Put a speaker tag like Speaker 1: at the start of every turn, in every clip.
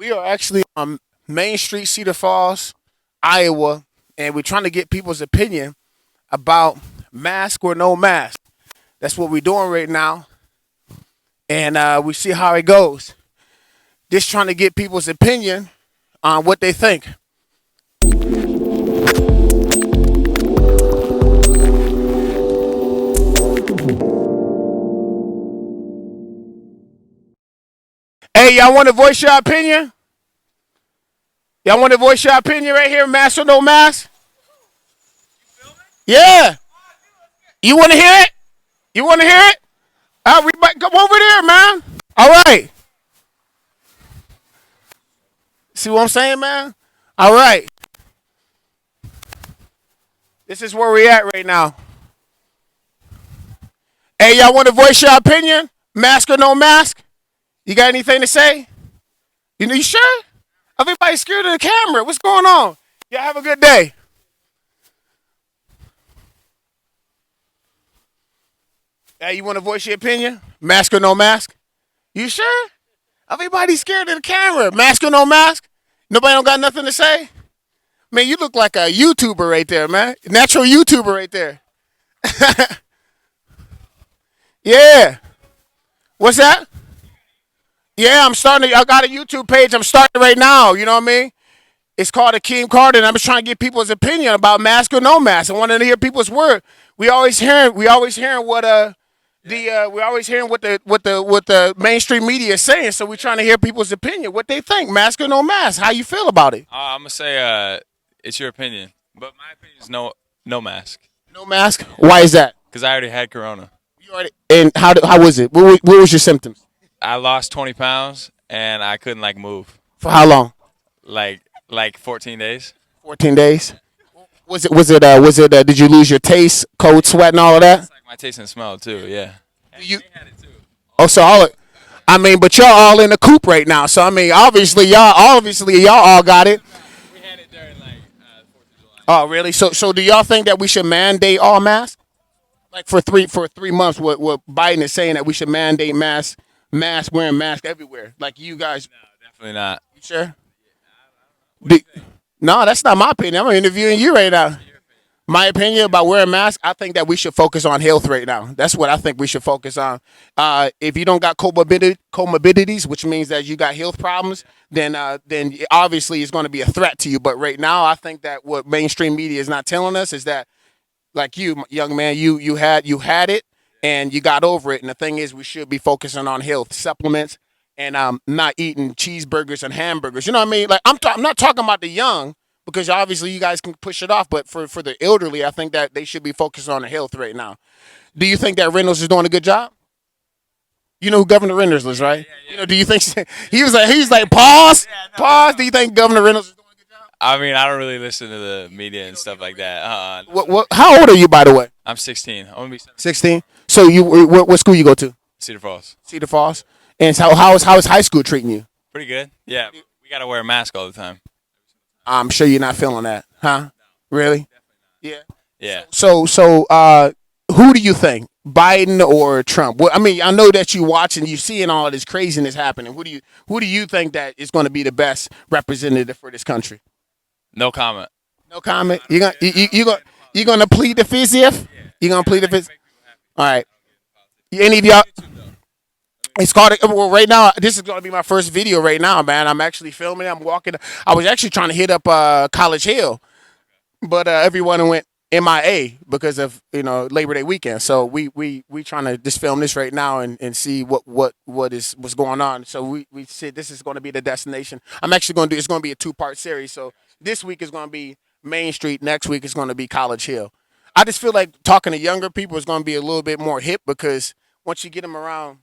Speaker 1: We are actually on Main Street, Cedar Falls, Iowa, and we're trying to get people's opinion about mask or no mask. That's what we're doing right now, and we see how it goes. Just trying to get people's opinion on what they think. Hey, y'all want to voice your opinion? Y'all want to voice your opinion right here, mask or no mask? Yeah. You want to hear it? You want to hear it? We might come over there, man. All right. See what I'm saying, man? All right. This is where we at right now. Hey, y'all want to voice your opinion? Mask or no mask? You got anything to say? You sure? Everybody's scared of the camera. What's going on? Y'all have a good day. Hey, you want to voice your opinion? Mask or no mask? You sure? Everybody's scared of the camera. Mask or no mask? Nobody don't got nothing to say? Man, you look like a YouTuber right there, man. Natural YouTuber right there. Yeah. What's that? Yeah, I got a YouTube page. I'm starting right now. You know what I mean? It's called Akeem Carter, and I'm just trying to get people's opinion about mask or no mask. I want to hear people's word. We always hearing what the mainstream media is saying. So we're trying to hear people's opinion, what they think, mask or no mask. How you feel about it?
Speaker 2: I'm gonna say it's your opinion, but my opinion is no mask.
Speaker 1: No mask. Why is that?
Speaker 2: Because I already had corona.
Speaker 1: You already. And how was it? What was your symptoms?
Speaker 2: I lost 20 pounds and I couldn't move.
Speaker 1: For how long?
Speaker 2: Like 14 days.
Speaker 1: 14 days. Was it? Did you lose your taste, cold sweat, and all of that?
Speaker 2: It's like my taste and smell too. Yeah.
Speaker 1: You.
Speaker 2: They had it too.
Speaker 1: Oh, so all. I mean, but y'all all in the coop right now. So I mean, obviously y'all all got it.
Speaker 2: We had it during 4th of July.
Speaker 1: Oh, really? So do y'all think that we should mandate all masks? Like for 3 months, what Biden is saying that we should mandate mask wearing mask everywhere. Like you guys.
Speaker 2: No, definitely not.
Speaker 1: You sure? No, that's not my opinion. I'm interviewing you right now. My opinion about wearing masks, I think that we should focus on health right now. That's what I think we should focus on. If you don't got comorbidities, which means that you got health problems, then obviously it's going to be a threat to you. But right now, I think that what mainstream media is not telling us is that, like you, young man, you had it and you got over it. And the thing is, we should be focusing on health supplements and not eating cheeseburgers and hamburgers. You know what I mean? Like I'm not talking about the young because obviously you guys can push it off, but for the elderly, I think that they should be focused on the health right now. Do you think that Reynolds is doing a good job? You know who Governor Reynolds is, right?
Speaker 2: Yeah.
Speaker 1: You know, do you think he's like pause, pause? Do you think Governor Reynolds is doing a good job?
Speaker 2: I mean, I don't really listen to the media and stuff like that.
Speaker 1: What? How old are you, by the way?
Speaker 2: I'm 16. I'm gonna be 17.
Speaker 1: 16. So what school you go to?
Speaker 2: Cedar Falls.
Speaker 1: Cedar Falls. And so how is high school treating you?
Speaker 2: Pretty good. Yeah, we gotta wear a mask all the time.
Speaker 1: I'm sure you're not feeling that, huh? Really? Yeah.
Speaker 2: Yeah.
Speaker 1: So who do you think, Biden or Trump? Well, I mean, I know that you watching, you seeing all of this craziness happening. Who do you think that is going to be the best representative for this country?
Speaker 2: No comment.
Speaker 1: No comment. You gonna plead the fifth? You gonna plead the fifth? All right. Any of y'all? It's called. Well, right now, this is going to be my first video right now, man. I'm actually filming. I'm walking. I was actually trying to hit up College Hill, but everyone went MIA because of Labor Day weekend. So we trying to just film this right now and see what's going on. So we said this is going to be the destination. I'm actually going to do. It's going to be a 2-part series. So this week is going to be Main Street. Next week is going to be College Hill. I just feel like talking to younger people is going to be a little bit more hip because once you get them around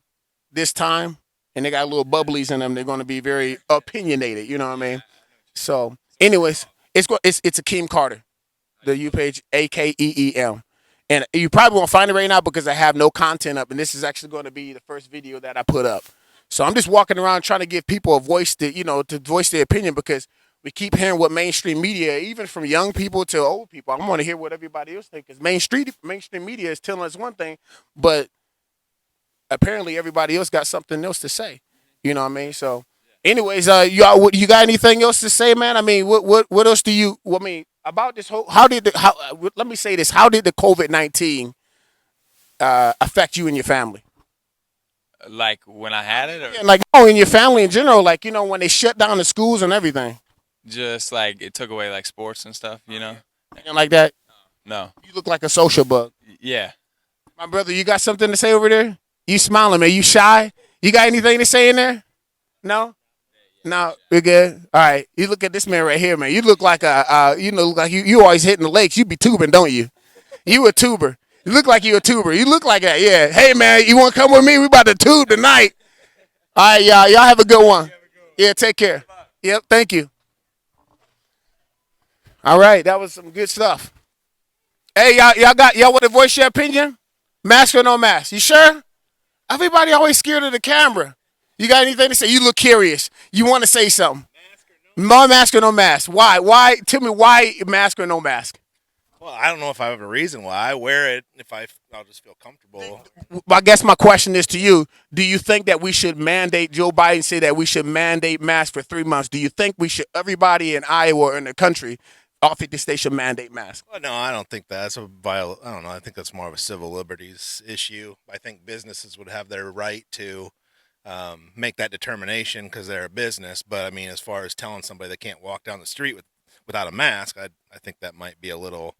Speaker 1: this time and they got little bubblies in them, they're going to be very opinionated. You know what I mean? So, anyways, it's Akeem Carter, the U page AKEEM, and you probably won't find it right now because I have no content up, and this is actually going to be the first video that I put up. So I'm just walking around trying to give people a voice to voice their opinion because we keep hearing what mainstream media, even from young people to old people. I want to hear what everybody else thinks because mainstream media is telling us one thing, but apparently everybody else got something else to say. You know what I mean? So Anyways, y'all, you got anything else to say, man? I mean, what else do you? I mean, about this whole. How did the how? Let me say this. How did the COVID-19 affect you and your family?
Speaker 2: Like when I had it, or
Speaker 1: Yeah, like no, in your family in general, like when they shut down the schools and everything,
Speaker 2: just like it took away like sports and stuff, you know?
Speaker 1: and like that.
Speaker 2: No.
Speaker 1: You look like a social bug,
Speaker 2: Yeah.
Speaker 1: my brother. You got something to say over there? You smiling, man? You shy? You got anything to say in there? No. No, we're good. All right. You look at this man right here, man. You look like look like you always hitting the lakes. You be tubing, don't you? You a tuber. You look like you a tuber. You look like that. Yeah. Hey, man, you want to come with me? We about to tube tonight. All right, y'all. Y'all have a good one. Yeah. Take care. Yep. Thank you. All right. That was some good stuff. Hey, y'all want to voice your opinion? Mask or no mask? You sure? Everybody always scared of the camera. You got anything to say? You look curious. You want to say something? No mask or no mask? Why? Why? Tell me why mask or no mask?
Speaker 3: Well, I don't know if I have a reason why I wear it. If I'll just feel comfortable.
Speaker 1: I guess my question is to you: do you think that we should mandate? Joe Biden said that we should mandate masks for 3 months. Do you think we should? Everybody in Iowa or in the country, all 50 states should mandate masks.
Speaker 3: Well, no, I don't think that's I don't know. I think that's more of a civil liberties issue. I think businesses would have their right to make that determination because they're a business. But I mean, as far as telling somebody they can't walk down the street without a mask, I think that might be a little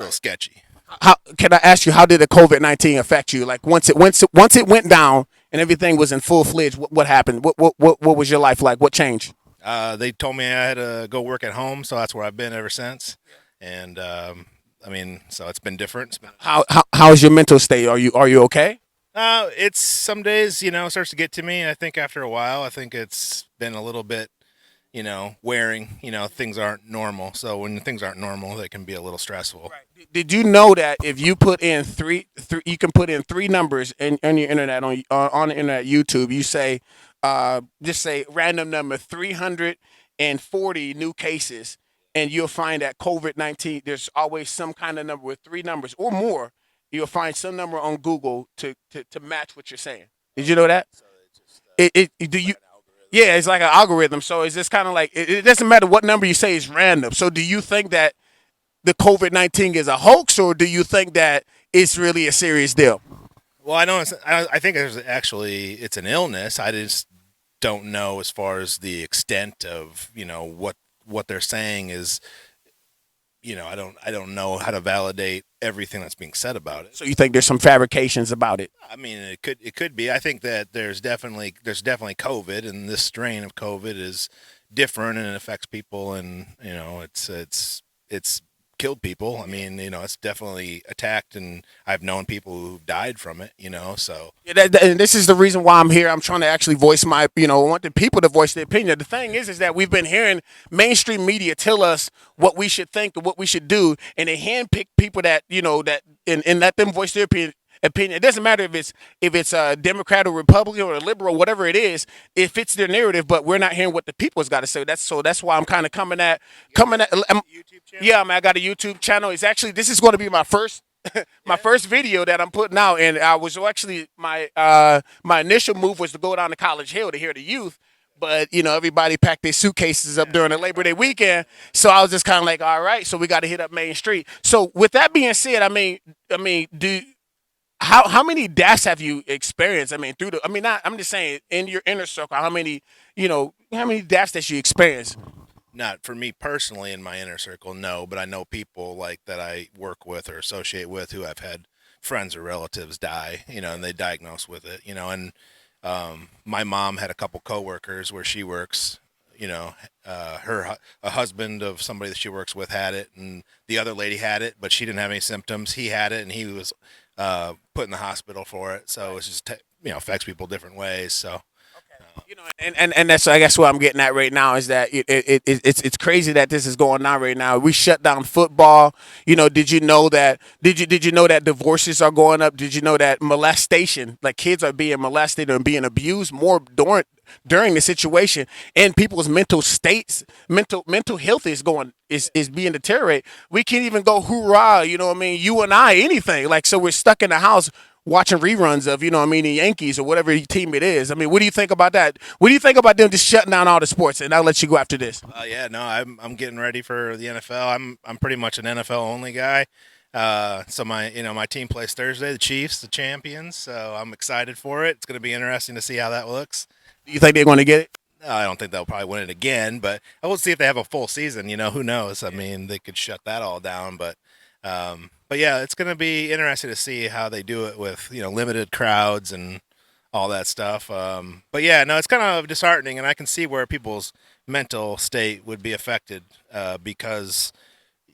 Speaker 3: sketchy.
Speaker 1: How can I ask you? How did the COVID-19 affect you? Like once it went down and everything was in full fledged, what happened? What was your life like? What changed?
Speaker 3: They told me I had to go work at home, so that's where I've been ever since. And I mean, so it's been different.
Speaker 1: How's your mental state? Are you okay?
Speaker 3: It's some days, it starts to get to me. I think after a while, I think it's been a little bit, wearing. Things aren't normal. So when things aren't normal, they can be a little stressful.
Speaker 1: Did you know that if you put in you can put in three numbers on your internet on the internet YouTube. You say, just say random number 340 new cases, and you'll find that COVID-19. There's always some kind of number with three numbers or more. You'll find some number on Google to match what you're saying. Did you know that? Do you? Yeah, it's like an algorithm. So it's just kind of like it doesn't matter what number you say is random. So do you think that the COVID-19 is a hoax, or do you think that it's really a serious deal?
Speaker 3: Well, I know I think it's an illness. I just don't know as far as the extent of what they're saying is. I don't know how to validate everything that's being said about it.
Speaker 1: So you think there's some fabrications about it?
Speaker 3: I mean, it could be. I think that there's definitely COVID, and this strain of COVID is different, and it affects people, and it's killed people. I mean, it's definitely attacked, and I've known people who've died from it. So
Speaker 1: Yeah, and this is the reason why I'm here. I'm trying to actually voice I want the people to voice their opinion. The thing is that we've been hearing mainstream media tell us what we should think and what we should do, and they handpick people that and let them voice their opinion. It doesn't matter if it's a Democrat or Republican or a liberal, whatever it is. It fits their narrative, but we're not hearing what the people's got to say. That's why I'm kind of coming at.
Speaker 3: YouTube channel?
Speaker 1: Yeah, man, I got a YouTube channel. This is going to be my first first video that I'm putting out, and I was actually my initial move was to go down to College Hill to hear the youth, but everybody packed their suitcases up during the Labor Day weekend, so I was just kind of like, all right, so we got to hit up Main Street. So with that being said, do how many deaths have you experienced? I mean, not. I'm just saying in your inner circle, how many deaths that you experienced?
Speaker 3: Not for me personally in my inner circle, no, but I know people like that I work with or associate with who have had friends or relatives die, and they diagnose with it, and my mom had a couple coworkers where she works, a husband of somebody that she works with had it, and the other lady had it, but she didn't have any symptoms. He had it, and he was put in the hospital for it. So it's just affects people different ways. So.
Speaker 1: And that's I guess what I'm getting at right now is that it's crazy that this is going on right now. We shut down football. Did you know that? Did you know that divorces are going up? Did you know that molestation, like kids are being molested and being abused more during the situation, and people's mental states, mental health is being deteriorated. We can't even go hoorah, you know what I mean? You and I, anything. Like, so we're stuck in the house. watching reruns of, you know what I mean, the Yankees or whatever team it is. I mean, what do you think about that? What do you think about them just shutting down all the sports? And I'll let you go after this.
Speaker 3: Yeah, no, I'm getting ready for the NFL. I'm pretty much an NFL only guy. So my team plays Thursday, the Chiefs, the champions. So I'm excited for it. It's going to be interesting to see how that looks.
Speaker 1: Do you think they're going to get it?
Speaker 3: I don't think they'll probably win it again, but I will see if they have a full season. Who knows? I mean, they could shut that all down, but yeah, it's going to be interesting to see how they do it with limited crowds and all that stuff. But yeah, no, it's kind of disheartening, and I can see where people's mental state would be affected because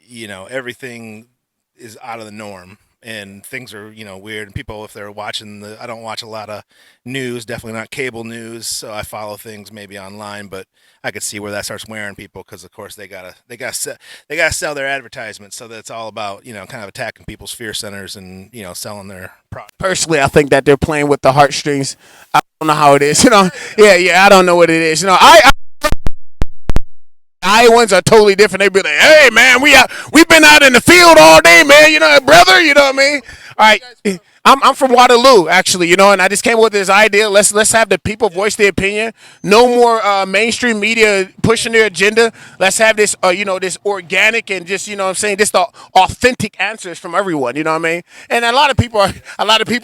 Speaker 3: everything is out of the norm and things are weird. And people, if they're watching I don't watch a lot of news, definitely not cable news, so I follow things maybe online, but I could see where that starts wearing people because of course they gotta sell their advertisements, so that's all about kind of attacking people's fear centers and selling their product.
Speaker 1: Personally, I think that they're playing with the heartstrings. I don't know how it is. Yeah, I don't know what it is. Iowans are totally different. They be like, "Hey, man, we've been out in the field all day, man. Brother. You know what I mean?" All right, I'm from Waterloo, actually. And I just came up with this idea. Let's have the people voice their opinion. No more mainstream media pushing their agenda. Let's have this, this organic and just, what I'm saying, just the authentic answers from everyone. You know what I mean? And a lot of people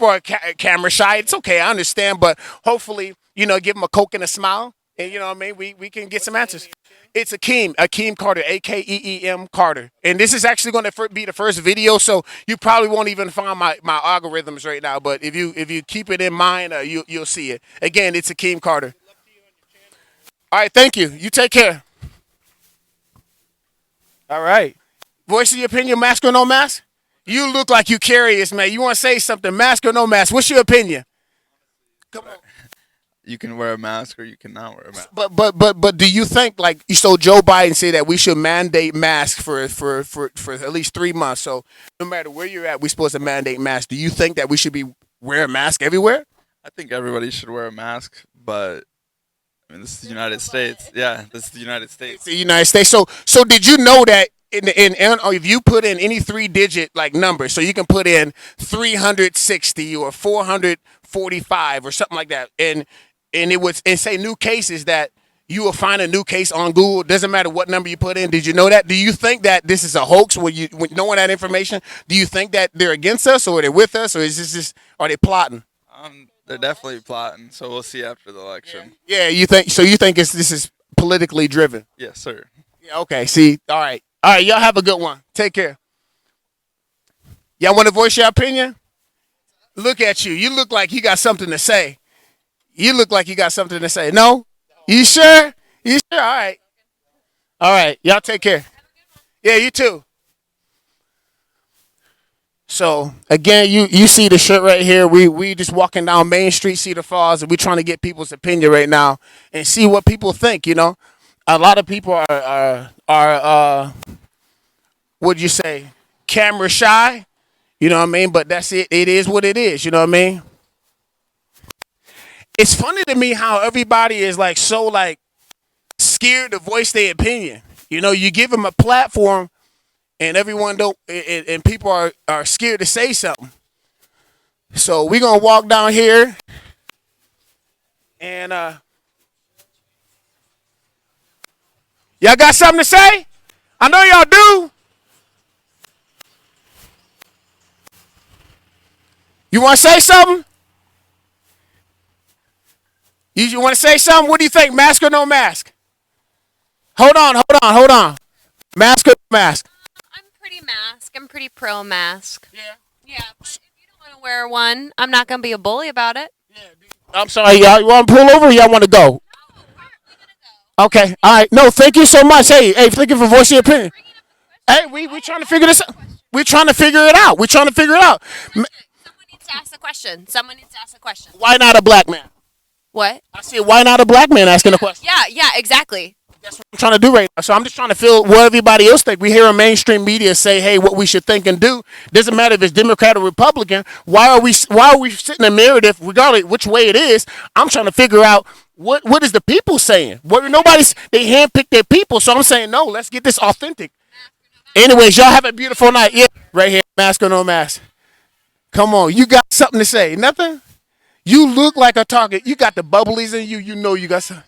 Speaker 1: are camera shy. It's okay, I understand, but hopefully, give them a Coke and a smile, and you know what I mean. We can get some answers. It's Akeem Carter, Akeem Carter, and this is actually going to be the first video, so you probably won't even find my algorithms right now. But if you keep it in mind, you'll see it. Again, it's Akeem Carter. All right, thank you. You take care. All right. Voice of your opinion, mask or no mask? You look like you curious, man. You want to say something, mask or no mask? What's your opinion? Come on.
Speaker 4: You can wear a mask or you cannot wear a mask.
Speaker 1: But do you think, like, so Joe Biden said that we should mandate masks for at least 3 months? So no matter where you're at, we're supposed to mandate masks. Do you think that we should be wearing a mask everywhere?
Speaker 4: I think everybody should wear a mask, but I mean, this is the United States. Yeah, this is the United States.
Speaker 1: It's the United States. So did you know that if you put in any 3-digit like number, so you can put in 360 or 445 or something like that, and say new cases, that you will find a new case on Google. Doesn't matter what number you put in. Did you know that? Do you think that this is a hoax when knowing that information? Do you think that they're against us, or they're with us, or is this just, are they plotting?
Speaker 4: They're definitely plotting, so we'll see after the election.
Speaker 1: Yeah, you think so? You think this is politically driven?
Speaker 4: Yes, sir.
Speaker 1: Yeah. Okay. See. All right. Y'all have a good one. Take care. Y'all want to voice your opinion? Look at you. You look like you got something to say. You look like you got something to say. No? You sure? You sure? All right. All right. Y'all take care. Yeah, you too. So again, you see the shirt right here. We just walking down Main Street, Cedar Falls, and we trying to get people's opinion right now and see what people think. A lot of people are what'd you say, camera shy. You know what I mean? But that's it. It is what it is. You know what I mean? It's funny to me how everybody is like so like scared to voice their opinion. You give them a platform, and everyone don't, and people are scared to say something. So we're gonna walk down here, and y'all got something to say? I know y'all do. You want to say something? You want to say something? What do you think? Mask or no mask? Hold on. Mask or no mask?
Speaker 5: I'm pretty mask. I'm pretty pro mask.
Speaker 1: Yeah.
Speaker 5: Yeah, but if you don't want to wear one, I'm not gonna be a bully about it.
Speaker 1: I'm sorry, y'all. You want to pull over or y'all want to go?
Speaker 5: No, we're gonna go.
Speaker 1: Okay. All right. No, thank you so much. Hey, thank you for voicing your opinion. Hey, we trying to figure this out. We're trying to figure it out.
Speaker 5: Someone needs to ask a question.
Speaker 1: Why not a black man?
Speaker 5: What?
Speaker 1: I said, why not a black man asking a question?
Speaker 5: Yeah, exactly.
Speaker 1: That's what I'm trying to do right now. So I'm just trying to feel what everybody else think. We hear a mainstream media say, hey, what we should think and do. Doesn't matter if it's Democrat or Republican. Why are we sitting in a narrative, regardless which way it is? I'm trying to figure out what is the people saying. They handpick their people. So I'm saying, no, let's get this authentic. Anyways, y'all have a beautiful night. Yeah, right here, mask or no mask. Come on, you got something to say? Nothing. You look like a target. You got the bubblies in you. You know you got some.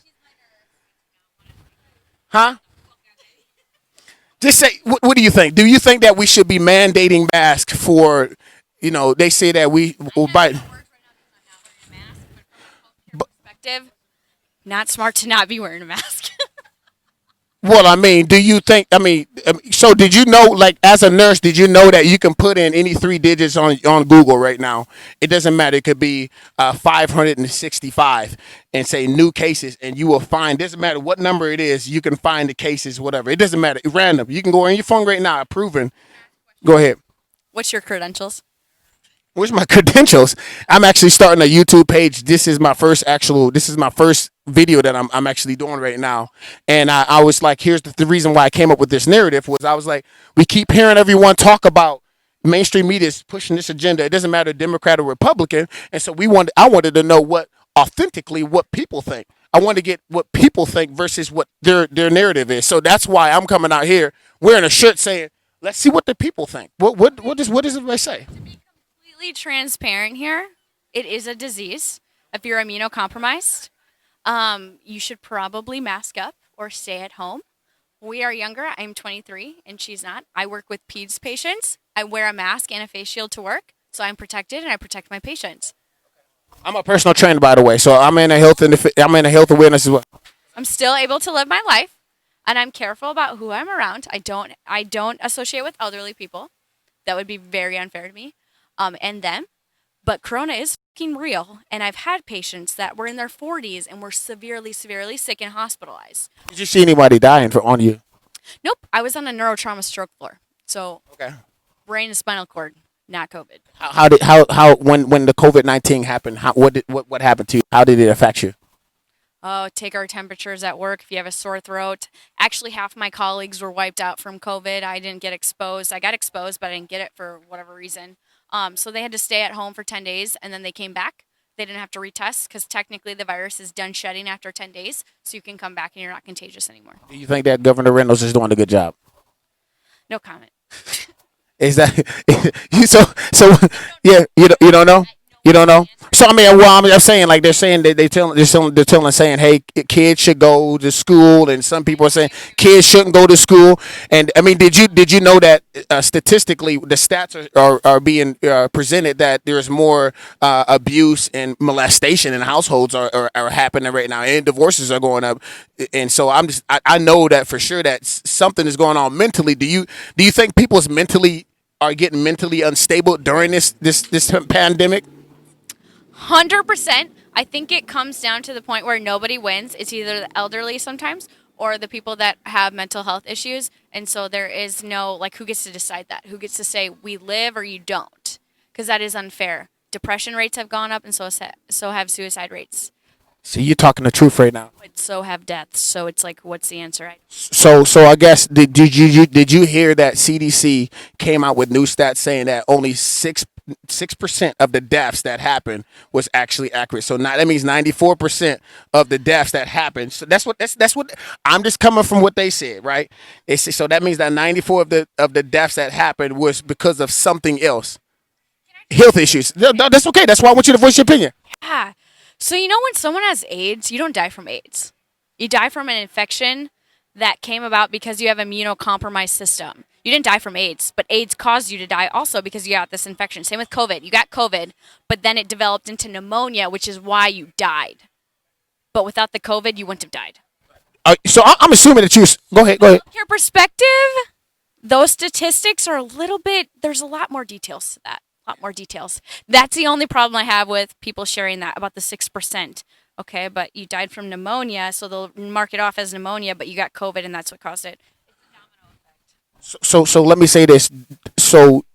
Speaker 1: Huh? Just say, what do you think? Do you think that we should be mandating masks for, they say that we will bite.
Speaker 5: Perspective, not smart to not be wearing a mask.
Speaker 1: Well, I mean, do you think? So did you know, like, as a nurse, did you know that you can put in any three digits on Google right now? It doesn't matter. It could be 565 and say new cases, and you will find. Doesn't matter what number it is. You can find the cases, whatever. It doesn't matter. It's random. You can go on your phone right now. Proven. Go ahead.
Speaker 5: What's your credentials?
Speaker 1: Where's my credentials? I'm actually starting a YouTube page. This is my first video that I'm actually doing right now. And I was like, here's the reason why I came up with this narrative was I was like, we keep hearing everyone talk about mainstream media is pushing this agenda. It doesn't matter Democrat or Republican. And so I wanted to know what people think. I want to get what people think versus what their narrative is. So that's why I'm coming out here wearing a shirt saying, let's see what the people think. What does everybody say?
Speaker 5: Completely transparent here. It is a disease. If you're immunocompromised, you should probably mask up or stay at home. We are younger. I'm 23 and she's not. I work with PEDS patients. I wear a mask and a face shield to work, so I'm protected and I protect my patients.
Speaker 1: I'm a personal trainer, by the way, so I'm in a health awareness as well.
Speaker 5: I'm still able to live my life, and I'm careful about who I'm around. I don't associate with elderly people. That would be very unfair to me, and them. But Corona is fucking real, and I've had patients that were in their 40s and were severely, severely sick and hospitalized.
Speaker 1: Did you see anybody dying on you?
Speaker 5: Nope, I was on a neurotrauma stroke floor, so
Speaker 1: Okay.
Speaker 5: brain and spinal cord, not COVID.
Speaker 1: When the COVID-19 happened, what happened to you? How did it affect you?
Speaker 5: Oh, take our temperatures at work if you have a sore throat. Actually, half my colleagues were wiped out from COVID. I didn't get exposed. I got exposed, but I didn't get it for whatever reason. So they had to stay at home for 10 days, and then they came back. They didn't have to retest because technically the virus is done shedding after 10 days, so you can come back and you're not contagious anymore.
Speaker 1: Do you think that Governor Reynolds is doing a good job?
Speaker 5: No comment.
Speaker 1: Is that yeah? You don't know. You don't know. So I mean, well, I'm saying like they're saying that they're telling saying, hey, kids should go to school, and some people are saying kids shouldn't go to school. And I mean, did you know that statistically the stats are being presented that there's more abuse and molestation in households are happening right now, and divorces are going up. And so I know that for sure that something is going on mentally. Do you think people's mentally are getting mentally unstable during this pandemic?
Speaker 5: 100%. I think it comes down to the point where nobody wins. It's either the elderly sometimes or the people that have mental health issues. And so there is no, like, who gets to decide that? Who gets to say we live or you don't? Because that is unfair. Depression rates have gone up and so have suicide rates.
Speaker 1: So you're talking the truth right now.
Speaker 5: But so have deaths. So it's like, what's the answer?
Speaker 1: So I guess did you hear that CDC came out with new stats saying that only 6% of the deaths that happened was actually accurate. So now that means 94% of the deaths that happened. So that's what I'm just coming from what they said, right? They say, so that means that 94 of the deaths that happened was because of something else, health issues. No, that's okay. That's why I want you to voice your opinion.
Speaker 5: Yeah. So you know when someone has AIDS, you don't die from AIDS. You die from an infection that came about because you have an immunocompromised system. You didn't die from AIDS, but AIDS caused you to die also because you got this infection. Same with COVID. You got COVID, but then it developed into pneumonia, which is why you died. But without the COVID, you wouldn't have died.
Speaker 1: So I'm assuming that you go ahead.
Speaker 5: Your perspective, those statistics are a little bit, there's a lot more details to that. A lot more details. That's the only problem I have with people sharing that about the 6%. Okay, but you died from pneumonia, so they'll mark it off as pneumonia, but you got COVID and that's what caused it.
Speaker 1: So let me say this. So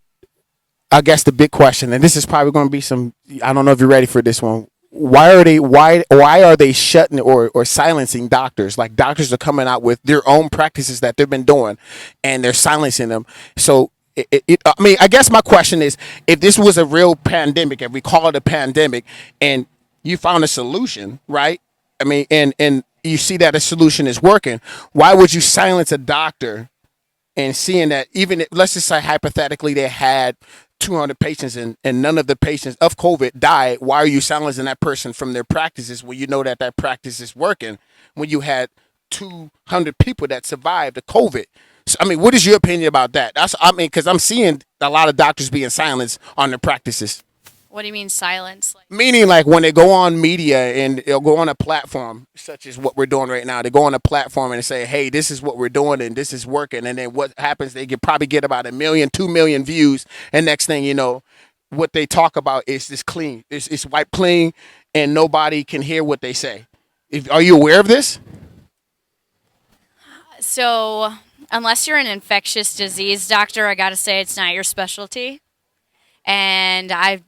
Speaker 1: I guess the big question, and this is probably going to be I don't know if you're ready for this one. Why are they shutting or silencing doctors? Like doctors are coming out with their own practices that they've been doing, and they're silencing them. So I mean, I guess my question is, if this was a real pandemic, if we call it a pandemic, and you found a solution, right? I mean, and you see that a solution is working, why would you silence a doctor? And seeing that let's just say hypothetically they had 200 patients and none of the patients of COVID died, why are you silencing that person from their practices when you know that that practice is working? When you had 200 people that survived the COVID. So, I mean, what is your opinion about that? Because I'm seeing a lot of doctors being silenced on their practices.
Speaker 5: What do you mean silence? Like,
Speaker 1: Meaning, like when they go on media and they'll go on a platform such as what we're doing right now, they go on a platform and say, "Hey, this is what we're doing and this is working." And then what happens? They could probably get about 1 million, 2 million views, and next thing you know, what they talk about is this clean, it's wiped clean, and nobody can hear what they say. Are you aware of this?
Speaker 5: so unless you're an infectious disease doctor, I gotta say it's not your specialty. And I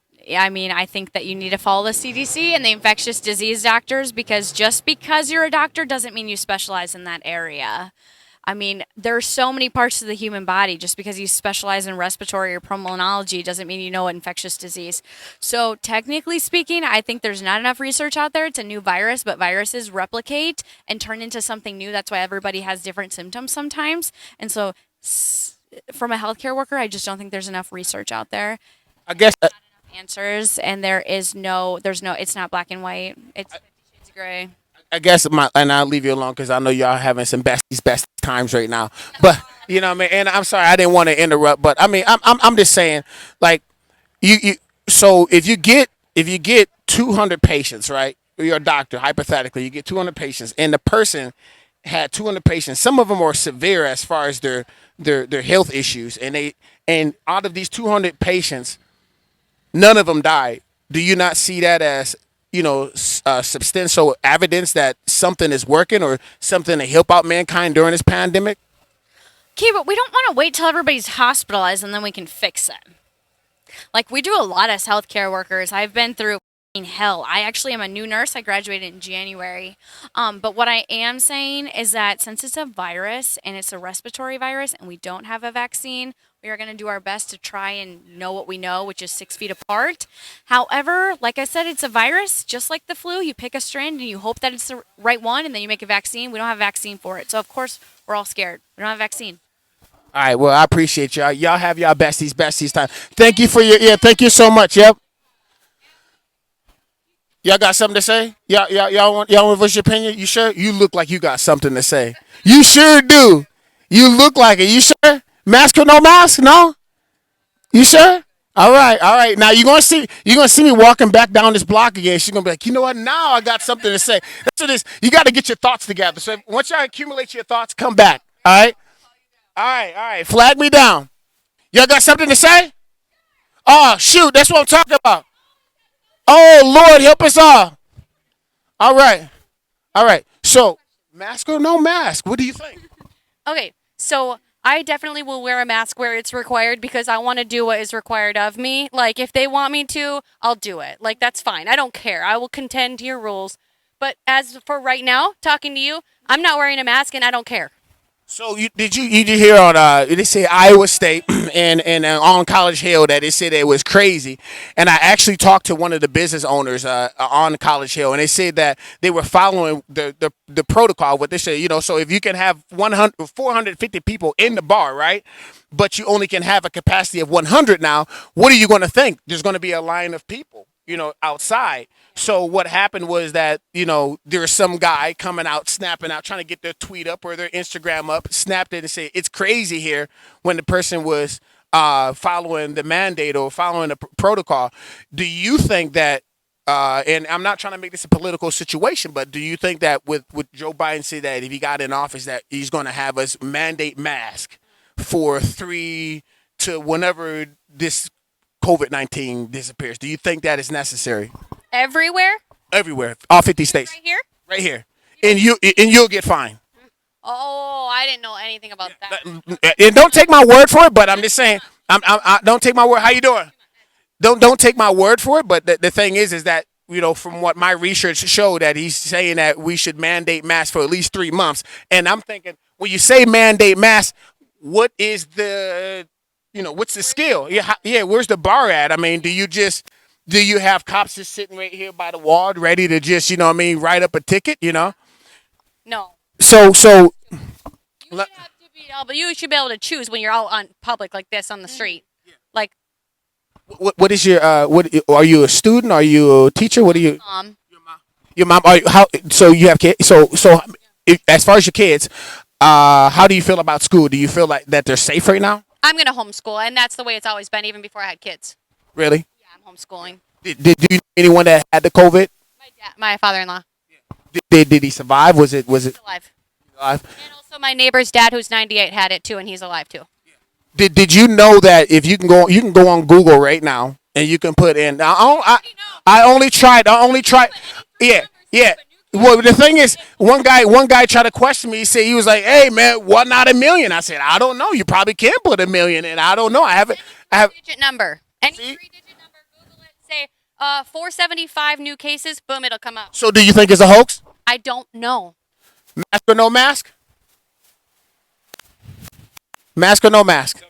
Speaker 5: think that you need to follow the CDC and the infectious disease doctors, because just because you're a doctor doesn't mean you specialize in that area. I mean, there are so many parts of the human body. Just because you specialize in respiratory or pulmonology doesn't mean you know infectious disease. So, technically speaking, I think there's not enough research out there. It's a new virus, but viruses replicate and turn into something new. That's why everybody has different symptoms sometimes. And so, from a healthcare worker, I just don't think there's enough research out there.
Speaker 1: I guess.
Speaker 5: Answers, and there's no, it's not black and white. It's 50 shades of gray.
Speaker 1: I guess and I'll leave you alone because I know y'all having some best times right now. But you know what I mean. And I'm sorry, I didn't want to interrupt. But I mean, I'm just saying, like, you. So if you get 200 patients, right? You're a doctor, hypothetically, you get 200 patients, and the person had 200 patients. Some of them are severe as far as their health issues, and out of these 200 patients, none of them died. Do you not see that as, substantial evidence that something is working or something to help out mankind during this pandemic?
Speaker 5: Okay, but we don't want to wait till everybody's hospitalized and then we can fix them. Like, we do a lot as healthcare workers. I've been through hell. I actually am a new nurse. I graduated in January. But what I am saying is that since it's a virus and it's a respiratory virus and we don't have a vaccine, we are going to do our best to try and know what we know, which is 6 feet apart. However, like I said, it's a virus, just like the flu. You pick a strand and you hope that it's the right one, and then you make a vaccine. We don't have a vaccine for it. So, of course, we're all scared. We don't have a vaccine.
Speaker 1: All right, well, I appreciate y'all. Y'all have y'all besties time. Thank you for thank you so much. Yep. Y'all got something to say? Y'all want to voice your opinion? You sure? You look like you got something to say. You sure do. You look like it. You sure? Mask or no mask? No? You sure? All right. Now you're gonna see me walking back down this block again. She's gonna be like, you know what? Now I got something to say. That's what it is. You got to get your thoughts together. So once y'all accumulate your thoughts, come back. All right. All right. Flag me down. Y'all got something to say? Oh shoot, that's what I'm talking about. Oh Lord, help us all. All right. So mask or no mask? What do you think?
Speaker 6: Okay, so I definitely will wear a mask where it's required because I want to do what is required of me. Like, if they want me to, I'll do it. Like, that's fine. I don't care. I will contend to your rules. But as for right now, talking to you, I'm not wearing a mask and I don't care.
Speaker 1: So did you hear on they say Iowa State and on College Hill that they said it was crazy, and I actually talked to one of the business owners on College Hill, and they said that they were following the protocol. What they said, so if you can have 450 people in the bar, right, but you only can have a capacity of 100 now, what are you going to think? There's going to be a line of people, outside. So what happened was that, there's some guy coming out, snapping out, trying to get their tweet up or their Instagram up, snapped it and said, it's crazy here, when the person was following the mandate or following the protocol. Do you think that, and I'm not trying to make this a political situation, but do you think that with Joe Biden say that if he got in office that he's going to have us mandate mask for 3 to whenever this COVID-19 disappears? Do you think that is necessary?
Speaker 6: Everywhere?
Speaker 1: Everywhere, all 50 states.
Speaker 6: Right here?
Speaker 1: Right here, and you'll get fined.
Speaker 6: Oh, I didn't know anything about that.
Speaker 1: And don't take my word for it, but I'm just saying. I don't take my word. How you doing? Don't take my word for it. But the thing is that from what my research showed, that he's saying that we should mandate masks for at least 3 months. And I'm thinking, when you say mandate masks, what is the what's the scale? Yeah. Where's the bar at? I mean, do you have cops just sitting right here by the wall, ready to just, write up a ticket?
Speaker 6: No.
Speaker 1: So
Speaker 6: You should have to be able, you should be able to choose when you're out on public like this on the street. Like,
Speaker 1: What is your what are you a student? Are you a teacher? What are you?
Speaker 5: Mom.
Speaker 1: Your mom? Are you, how? So you have kids? So as far as your kids, how do you feel about school? Do you feel like that they're safe right now?
Speaker 6: I'm gonna homeschool, and that's the way it's always been, even before I had kids.
Speaker 1: Really?
Speaker 6: Yeah, I'm homeschooling.
Speaker 1: Do you know anyone that had the COVID?
Speaker 6: My father-in-law,
Speaker 1: Did he survive? Was it
Speaker 6: he's alive.
Speaker 1: alive?
Speaker 6: And also my neighbor's dad, who's 98, had it too, and he's alive too.
Speaker 1: Did you know that if you can go on Google right now and you can put in I only tried yeah, yeah. Well, the thing is, one guy tried to question me. He was like, "Hey man, what not a million?" I said, "I don't know. You probably can put a million in. I don't know. I have
Speaker 6: Digit number. Any
Speaker 1: See?
Speaker 6: three-digit number, Google it. Say 475 new cases. Boom, it'll come up.
Speaker 1: So do you think it's a hoax?
Speaker 6: I don't know.
Speaker 1: Mask or no mask? Mask or no mask?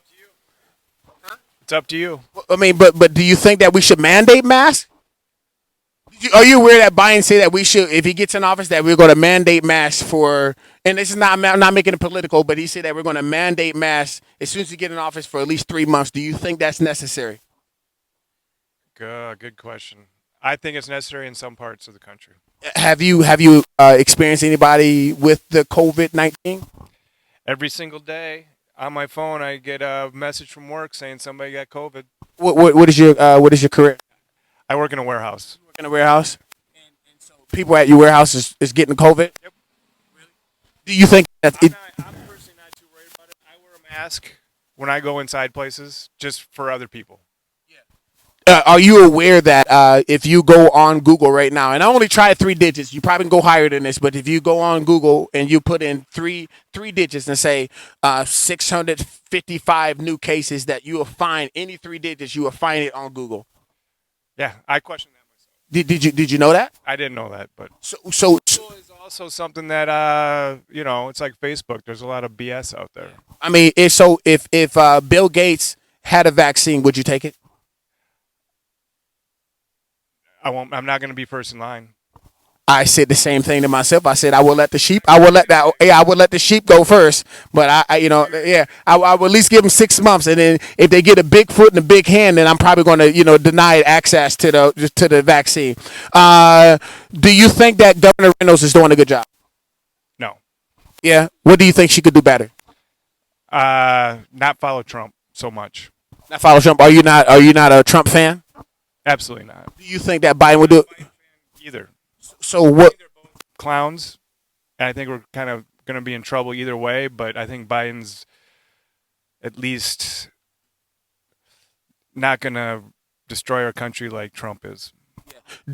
Speaker 7: It's up to you.
Speaker 1: I mean, but do you think that we should mandate masks? Are you aware that Biden said that we should, if he gets in office, that we're going to mandate masks for? And this is not, I'm not making it political, but he said that we're going to mandate masks as soon as he get in office for at least 3 months. Do you think that's necessary?
Speaker 7: Good question. I think it's necessary in some parts of the country.
Speaker 1: Have you experienced anybody with the COVID-19?
Speaker 7: Every single day on my phone, I get a message from work saying somebody got COVID.
Speaker 1: What is your career?
Speaker 7: I work in a warehouse.
Speaker 1: Work in a warehouse. And so people at your warehouse is getting COVID.
Speaker 7: Yep.
Speaker 1: Do you think that
Speaker 7: I'm personally not too worried about it. I wear a mask when I go inside places just for other people.
Speaker 1: Are you aware that if you go on Google right now, and I only tried 3 digits, you probably can go higher than this, but if you go on Google and you put in three digits and say 655 new cases, that you will find any 3 digits, you will find it on Google.
Speaker 7: Yeah, I question that myself.
Speaker 1: Did you know that?
Speaker 7: I didn't know that, but
Speaker 1: So
Speaker 7: Google is also something that it's like Facebook. There's a lot of BS out there.
Speaker 1: I mean, if Bill Gates had a vaccine, would you take it?
Speaker 7: I'm not going to be first in line.
Speaker 1: I said the same thing to myself. I said I will let the sheep. I will let the sheep go first. But I will at least give them 6 months, and then if they get a big foot and a big hand, then I'm probably going to deny access to the vaccine. Do you think that Governor Reynolds is doing a good job?
Speaker 7: No.
Speaker 1: Yeah. What do you think she could do better?
Speaker 7: Not follow Trump so much.
Speaker 1: Not follow Trump. Are you not a Trump fan?
Speaker 7: Absolutely not.
Speaker 1: Do you think that Biden would do it?
Speaker 7: Either.
Speaker 1: So what?
Speaker 7: They're both clowns, and I think we're kind of going to be in trouble either way. But I think Biden's at least not going to destroy our country like Trump is.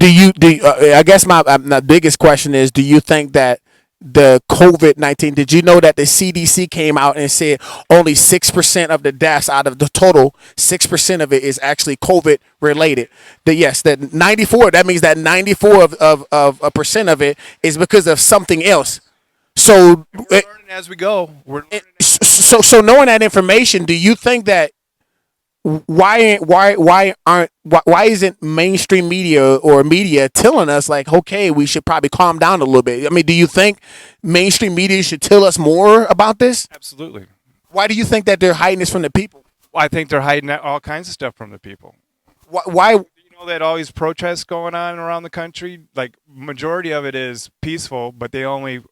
Speaker 1: I guess my biggest question is, do you think that the COVID-19, did you know that the CDC came out and said only 6% of the deaths out of the total, 6% of it is actually COVID related? That 94, that means that 94 of a percent of it is because of something else. So
Speaker 7: We're learning as we go.
Speaker 1: so knowing that information, do you think that why isn't mainstream media or media telling us like, okay, we should probably calm down a little bit? I mean, do you think mainstream media should tell us more about this?
Speaker 7: Absolutely.
Speaker 1: Why do you think that they're hiding this from the people?
Speaker 7: Well, I think they're hiding all kinds of stuff from the people.
Speaker 1: Why?
Speaker 7: You know that all these protests going on around the country, like majority of it is peaceful, but they're only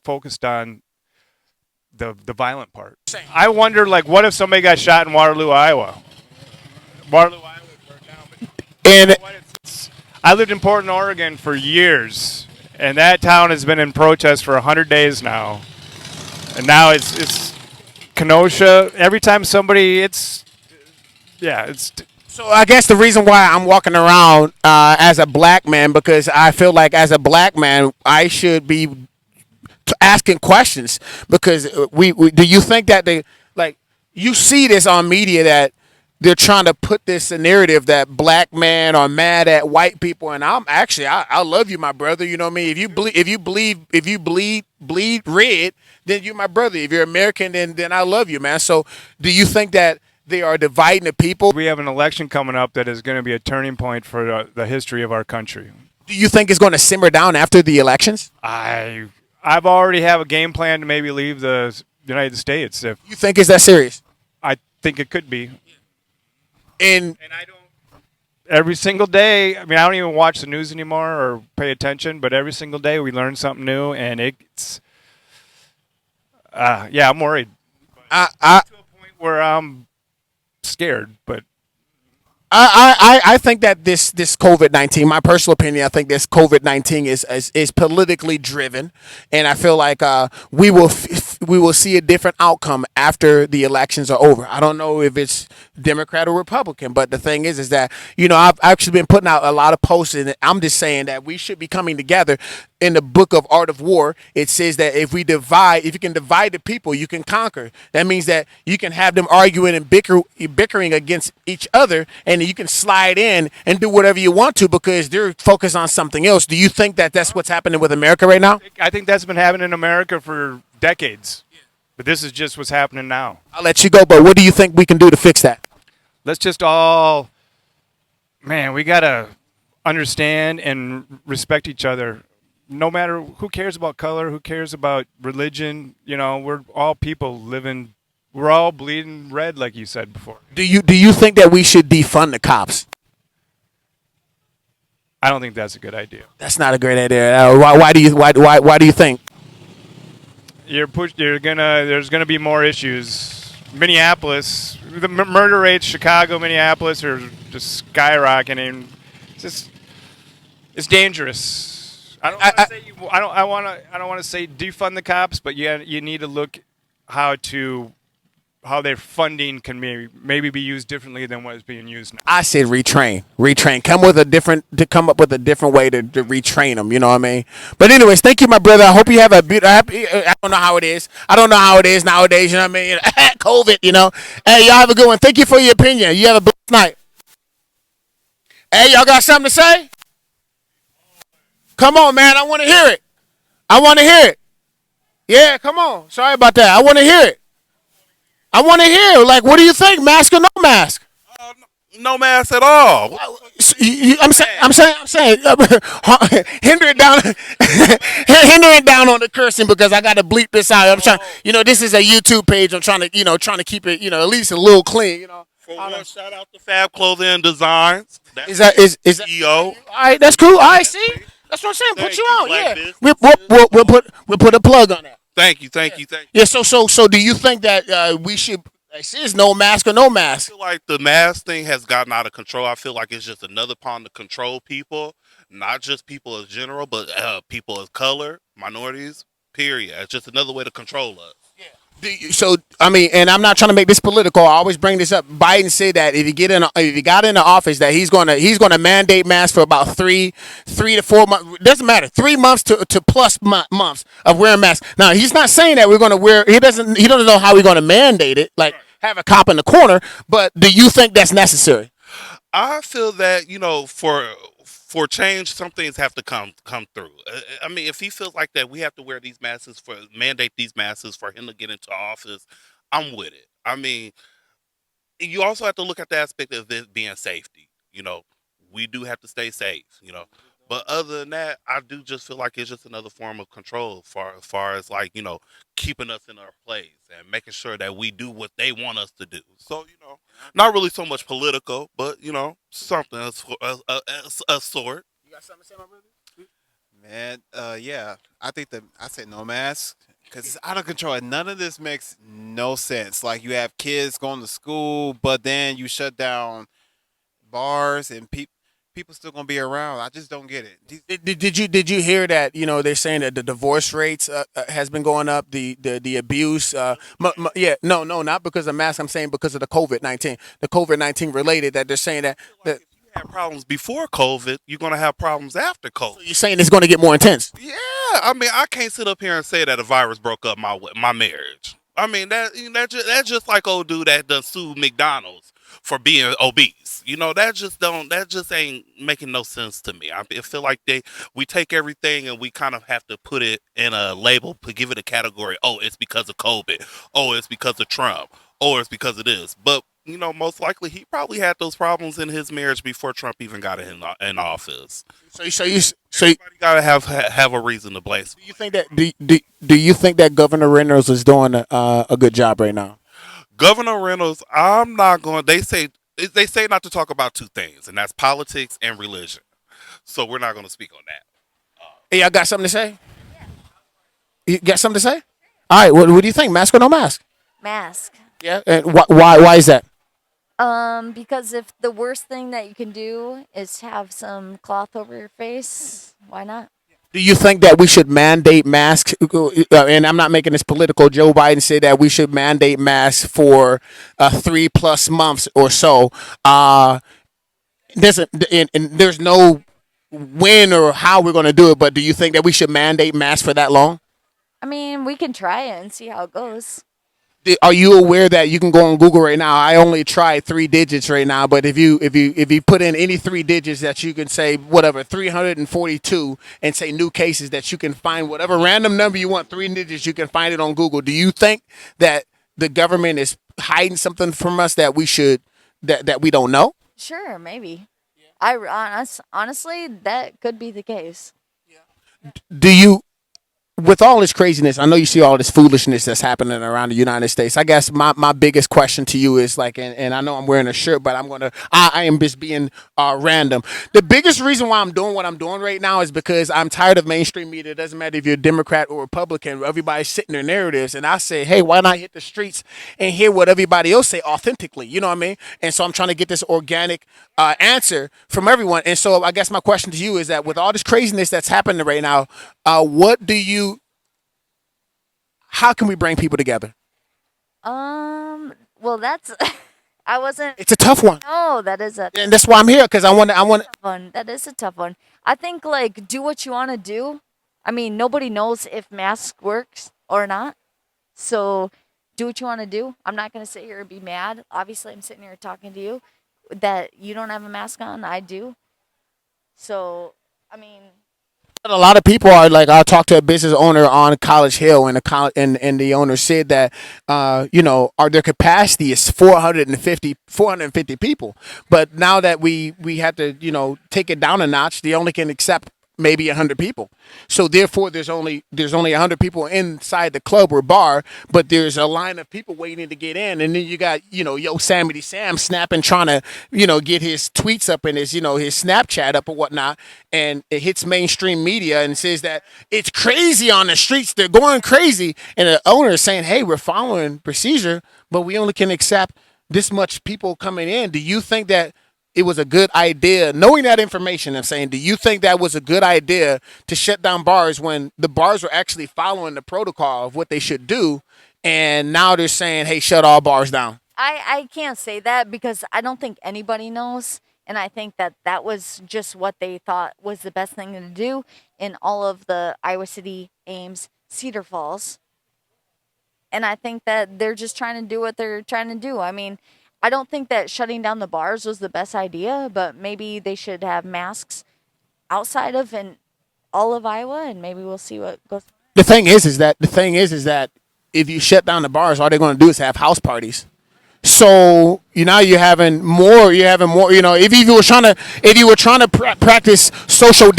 Speaker 7: focused on the violent part. I wonder, like, what if somebody got shot in Waterloo, Iowa? Waterloo, Iowa is burned down. But
Speaker 1: And
Speaker 7: I lived in Portland, Oregon for years, and that town has been in protest for 100 days now. And now it's Kenosha. Every time somebody, it's.
Speaker 1: so I guess the reason why I'm walking around as a black man, because I feel like as a black man I should be asking questions, because we do you think that you see this on media that they're trying to put this narrative that black men are mad at white people, and I'm actually I love you, my brother. You know what I mean? If you bleed red, then you're my brother. If you're American, then I love you, man. So do you think that they are dividing the people?
Speaker 7: we have an election coming up that is going to be a turning point for the history of our country.
Speaker 1: Do you think it's going to simmer down after the elections?
Speaker 7: I've already have a game plan to maybe leave the United States if
Speaker 1: You think it's that serious?
Speaker 7: I think it could be.
Speaker 1: And
Speaker 7: I don't. Every single day, I mean, I don't even watch the news anymore or pay attention, but every single day we learn something new, and it's, yeah, I'm worried
Speaker 1: I
Speaker 7: to a point where I'm scared, but
Speaker 1: I think that this COVID-19, my personal opinion, I think this COVID-19 is politically driven, and I feel like we will see a different outcome after the elections are over. I don't know if it's Democrat or Republican, but the thing is that I've actually been putting out a lot of posts, and I'm just saying that we should be coming together. In the book of Art of War, it says that if you can divide the people, you can conquer. That means that you can have them arguing and bickering against each other, and you can slide in and do whatever you want to because they're focused on something else. Do you think that that's what's happening with America right now?
Speaker 7: I think that's been happening in America for decades. But this is just what's happening now.
Speaker 1: I'll let you go, but what do you think we can do to fix that?
Speaker 7: Let's just all, man, we got to understand and respect each other. No matter who cares about color, who cares about religion, we're all people living, we're all bleeding red, like you said before.
Speaker 1: Do you think that we should defund the cops?
Speaker 7: I don't think that's a good idea.
Speaker 1: That's not a great idea. Why do you think?
Speaker 7: There's gonna be more issues. Minneapolis, the murder rates, Chicago, Minneapolis are just skyrocketing. It's dangerous. I don't want to say defund the cops, but you need to look how their funding can maybe be used differently than what is being used now.
Speaker 1: I said retrain. Come up with a different way to retrain them. You know what I mean? But anyways, thank you, my brother. I hope you have a happy. I don't know how it is. I don't know how it is nowadays. You know what I mean? COVID. Hey, y'all have a good one. Thank you for your opinion. You have a blessed night. Hey, y'all got something to say? Come on, man. I want to hear it. Yeah, come on. Sorry about that. I want to hear it. Like, what do you think? Mask or no mask?
Speaker 8: No mask at all.
Speaker 1: I'm saying, hinder it down, hinder it down on the cursing because I got to bleep this out. I'm trying, this is a YouTube page. I'm trying to keep it, at least a little clean.
Speaker 8: For one, shout out to Fab Clothing and Designs.
Speaker 1: Is that
Speaker 8: CEO?
Speaker 1: All right, that's cool. All right, see, that's what I'm saying. Put you on, yeah. We'll put a plug on that.
Speaker 8: Thank you.
Speaker 1: Yeah. So do you think that we should? It is no mask or no
Speaker 8: I
Speaker 1: mask.
Speaker 8: feel like the mask thing has gotten out of control. I feel like it's just another pawn to control people, not just people as general, but people of color, minorities. Period. It's just another way to control us.
Speaker 1: So I mean, and I'm not trying to make this political. I always bring this up. Biden said that if he got into office, that he's gonna mandate masks for about three to 4 months. Doesn't matter, 3 months to plus months of wearing masks. Now he's not saying that we're gonna wear. He doesn't know how we're gonna mandate it. Like have a cop in the corner. But do you think that's necessary?
Speaker 8: I feel that for change, some things have to come through. I mean, if he feels like that, we have to wear these masks mandate these masks for him to get into office. I'm with it. I mean, you also have to look at the aspect of this being safety. We do have to stay safe. But other than that, I do just feel like it's just another form of control, as far as like keeping us in our place and making sure that we do what they want us to do. So not really so much political, but something of a sort.
Speaker 1: You got something to say, my brother?
Speaker 9: Man, yeah, I said no mask because it's out of control. And none of this makes no sense. Like you have kids going to school, but then you shut down bars and people still gonna be around. I just don't get it.
Speaker 1: Did you hear that? They're saying that the divorce rates has been going up. The abuse. Yeah, no, not because of masks. I'm saying because of the COVID-19. The COVID-19 related that they're saying that.
Speaker 8: If you had problems before COVID, you're gonna have problems after COVID.
Speaker 1: So you're saying it's going to get more intense?
Speaker 8: Yeah, I mean, I can't sit up here and say that a virus broke up my marriage. I mean that's just like old dude that done sued McDonald's for being obese. That just ain't making no sense to me. I feel like we take everything and we kind of have to put it in a label, give it a category. Oh, it's because of COVID. Oh, it's because of Trump. Oh, it's because of this. But most likely he probably had those problems in his marriage before Trump even got in office. So everybody gotta have a reason to blame.
Speaker 1: Do you think that do you think that Governor Reynolds is doing a good job right now?
Speaker 8: Governor Reynolds, I'm not going. They say They say not to talk about two things, and that's politics and religion. So we're not going to speak on that.
Speaker 1: Hey, y'all got something to say? You got something to say? All right. What do you think? Mask or no mask?
Speaker 10: Mask.
Speaker 1: Yeah. And why is that?
Speaker 10: Because if the worst thing that you can do is have some cloth over your face, why not?
Speaker 1: Do you think that we should mandate masks? And I'm not making this political. Joe Biden said that we should mandate masks for 3+ months or so. And there's no when or how we're going to do it. But do you think that we should mandate masks for that long?
Speaker 10: I mean, we can try it and see how it goes.
Speaker 1: Are you aware that you can go on Google right now? I only tried 3 digits right now, but if you put in any 3 digits that you can say whatever 342 and say new cases, that you can find whatever random number you want, 3 digits, you can find it on Google. Do you think that the government is hiding something from us that we should that we don't know?
Speaker 10: Sure, maybe. Honestly, that could be the case.
Speaker 1: Do you with all this craziness, I know you see all this foolishness that's happening around the United States. I guess my biggest question to you is like, and I know I'm wearing a shirt, but I am just being random. The biggest reason why I'm doing what I'm doing right now is because I'm tired of mainstream media. It doesn't matter if you're a Democrat or Republican. Everybody's sitting their narratives, and I say, hey, why not hit the streets and hear what everybody else say authentically? You know what I mean? And so I'm trying to get this organic answer from everyone. And so I guess my question to you is that with all this craziness that's happening right now, what do you how can we bring people together?
Speaker 10: Well, that's I wasn't.
Speaker 1: It's a tough one,
Speaker 10: No, that is a
Speaker 1: and that's why I'm here because I want.
Speaker 10: tough one. That is a tough one. I think like do what you want to do. I mean, nobody knows if mask works or not. So do what you want to do. I'm not gonna sit here and be mad. Obviously, I'm sitting here talking to you that you don't have a mask on. I do. So I mean,
Speaker 1: A lot of people are like, I talked to a business owner on College Hill, and the owner said that their capacity is 450 people, but now that we have to take it down a notch, they only can accept maybe 100 people. So therefore, there's only 100 people inside the club or bar, but there's a line of people waiting to get in, and then you got Yosemite Sam snapping, trying to get his tweets up and his Snapchat up or whatnot, and it hits mainstream media and says that it's crazy on the streets, they're going crazy, and the owner is saying, hey, we're following procedure, but we only can accept this much people coming in. Do you think that it was a good idea, knowing that information? I'm saying, do you think that was a good idea to shut down bars when the bars were actually following the protocol of what they should do, and now they're saying, hey, shut all bars down?
Speaker 10: I can't say that because I don't think anybody knows. And I think that that was just what they thought was the best thing to do in all of the Iowa City, Ames, Cedar Falls. And I think that they're just trying to do what they're trying to do. I mean, I don't think that shutting down the bars was the best idea, but maybe they should have masks outside of and all of Iowa, and maybe we'll see what goes.
Speaker 1: The thing is that if you shut down the bars, all they're going to do is have house parties. So you're having more. You're having more. If you were trying to practice social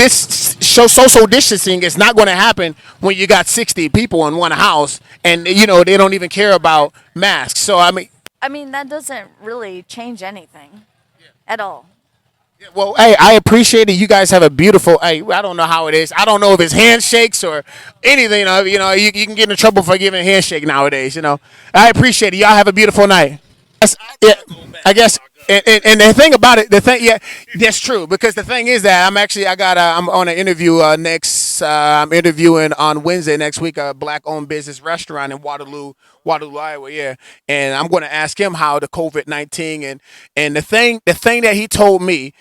Speaker 1: distancing, it's not going to happen when you got 60 people in one house, and they don't even care about masks. So
Speaker 10: I mean, that doesn't really change anything at all.
Speaker 1: well, hey, I appreciate it. You guys have a beautiful. Hey, I don't know how it is. I don't know if it's handshakes or anything. You can get in trouble for giving a handshake nowadays. I appreciate it. Y'all have a beautiful night. Yeah, I guess. And the thing about it, yeah, that's true. Because the thing is that I'm on an interview next. I'm interviewing on Wednesday next week a black-owned business restaurant in Waterloo, Iowa. Yeah, and I'm going to ask him how the COVID-19 and the thing that he told me.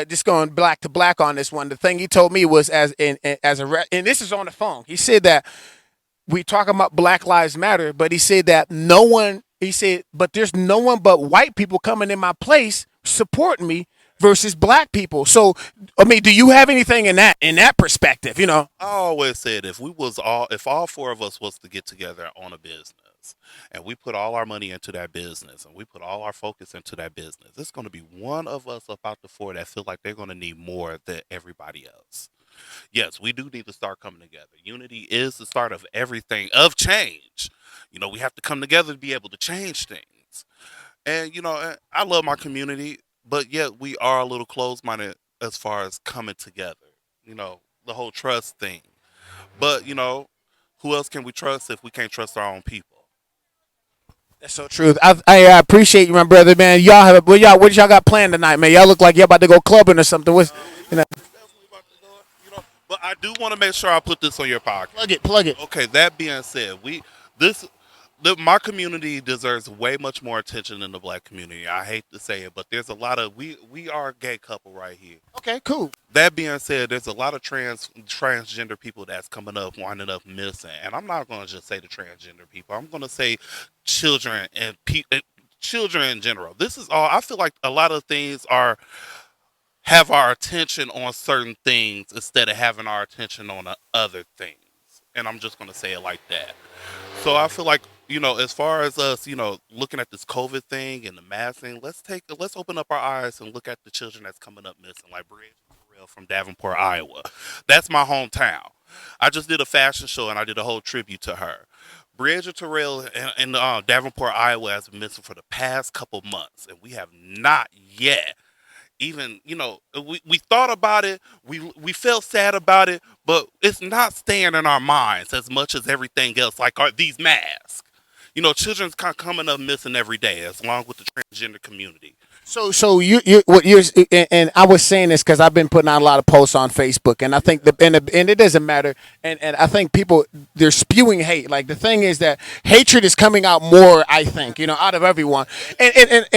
Speaker 1: Just going black to black on this one. The thing he told me was and this is on the phone. He said that we talk about Black Lives Matter, but he said that no one. He said, but there's no one but white people coming in my place supporting me versus black people. So, I mean, do you have anything in that perspective?
Speaker 8: I always said if all four of us was to get together on a business and we put all our money into that business and we put all our focus into that business, it's going to be one of us up out the four that feel like they're going to need more than everybody else. Yes, we do need to start coming together. Unity is the start of everything, of change. We have to come together to be able to change things. And I love my community, but yet we are a little closed-minded as far as coming together. The whole trust thing. But who else can we trust if we can't trust our own people?
Speaker 1: That's so true. I appreciate you, my brother, man. Y'all have what y'all got planned tonight, man? Y'all look like y'all about to go clubbing or something. What's you know?
Speaker 8: Definitely about to go. But I do want to make sure I put this on your podcast.
Speaker 1: Plug it.
Speaker 8: Okay, that being said, this my community deserves way much more attention than the black community. I hate to say it, but there's a lot of we are a gay couple right here.
Speaker 1: Okay, cool.
Speaker 8: That being said, there's a lot of transgender people that's coming up, winding up missing, and I'm not going to just say the transgender people. I'm going to say children and children in general. This is all. I feel like a lot of things have our attention on certain things instead of having our attention on other things. And I'm just going to say it like that. So I feel like, as far as us, looking at this COVID thing and the mask thing, let's open up our eyes and look at the children that's coming up missing, like Bridget Terrell from Davenport, Iowa. That's my hometown. I just did a fashion show and I did a whole tribute to her. Bridget Terrell in Davenport, Iowa has been missing for the past couple months, and we have not yet even we thought about it, we felt sad about it, but it's not staying in our minds as much as everything else, like these masks. Children's coming up missing every day, as long with the transgender community.
Speaker 1: So you what you're and I was saying this because I've been putting out a lot of posts on Facebook, and I think and it doesn't matter, and I think people, they're spewing hate. Like, the thing is that hatred is coming out more, I think, out of everyone. And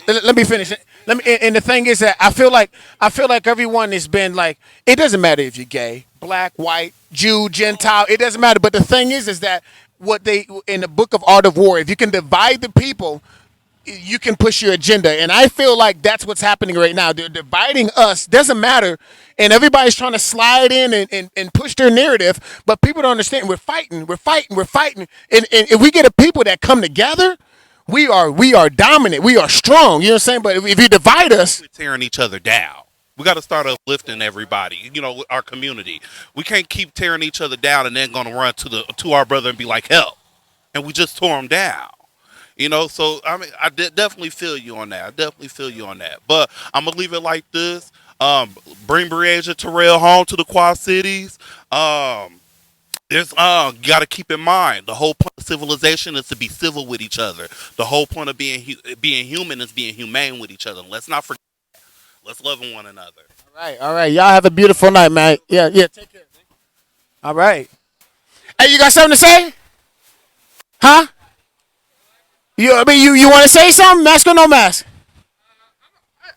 Speaker 1: let me finish. And the thing is that I feel like everyone has been like, it doesn't matter if you're gay, black, white, Jew, Gentile, it doesn't matter. But the thing is that what they, in the book of Art of War, if you can divide the people, you can push your agenda. And I feel like that's what's happening right now. They're dividing us. Doesn't matter. And everybody's trying to slide in and push their narrative. But people don't understand. We're fighting. And if we get a people that come together, we are dominant. We are strong. You know what I'm saying? But if you divide us,
Speaker 8: We're tearing each other down. We got to start uplifting everybody. Our community. We can't keep tearing each other down and then gonna run to our brother and be like, help, and we just tore him down. So I mean, definitely feel you on that. But I'm gonna leave it like this. Bring Breasia Terrell home to the Quad Cities. There's you got to keep in mind, the whole point of civilization is to be civil with each other. The whole point of being human is being humane with each other. Let's not forget. Let's love one another.
Speaker 1: all right. Y'all have a beautiful night, man. Yeah. Take care. All right. Hey, you got something to say? Huh? You want to say something? Mask or no mask?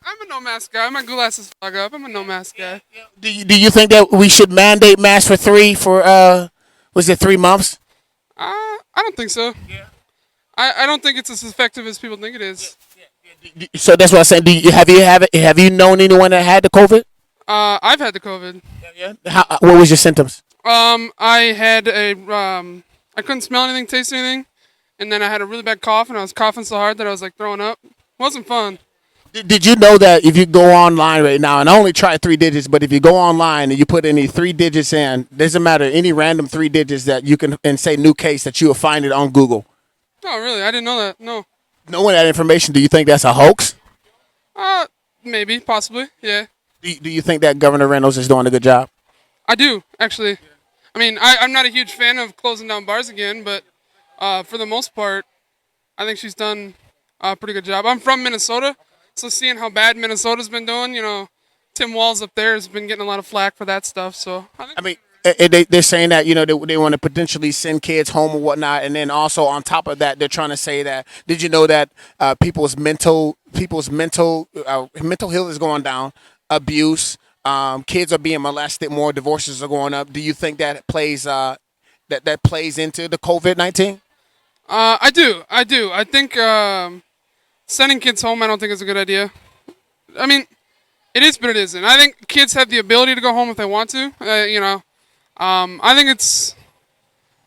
Speaker 11: I'm a no mask guy. My glasses fog up. I'm a no mask guy.
Speaker 1: Do you think that we should mandate masks was it 3 months?
Speaker 11: I don't think so. Yeah. I don't think it's as effective as people think it is.
Speaker 1: So that's what I'm saying. Have you known anyone that had the COVID?
Speaker 11: I've had the COVID.
Speaker 1: Yeah. What was your symptoms?
Speaker 11: I had I couldn't smell anything, taste anything, and then I had a really bad cough, and I was coughing so hard that I was like throwing up. It wasn't fun.
Speaker 1: Did you know that if you go online right now, and I only tried 3 digits, but if you go online and you put any 3 digits in, doesn't matter, any random 3 digits that you can, and say new case, that you will find it on Google.
Speaker 11: Oh, really? I didn't know that. No.
Speaker 1: Knowing that information, do you think that's a hoax?
Speaker 11: Maybe, possibly, yeah.
Speaker 1: Do you think that Governor Reynolds is doing a good job?
Speaker 11: I do, actually. I mean, I'm not a huge fan of closing down bars again, but for the most part, I think she's done a pretty good job. I'm from Minnesota, so seeing how bad Minnesota's been doing, Tim Walz up there has been getting a lot of flack for that stuff. So
Speaker 1: I mean, they're saying that they want to potentially send kids home or whatnot, and then also on top of that, they're trying to say that, did you know that people's mental health is going down, abuse, kids are being molested more, divorces are going up. Do you think that plays that plays into the COVID-19?
Speaker 11: I do. I think sending kids home, I don't think is a good idea. I mean, it is, but it isn't. I think kids have the ability to go home if they want to. I think it's,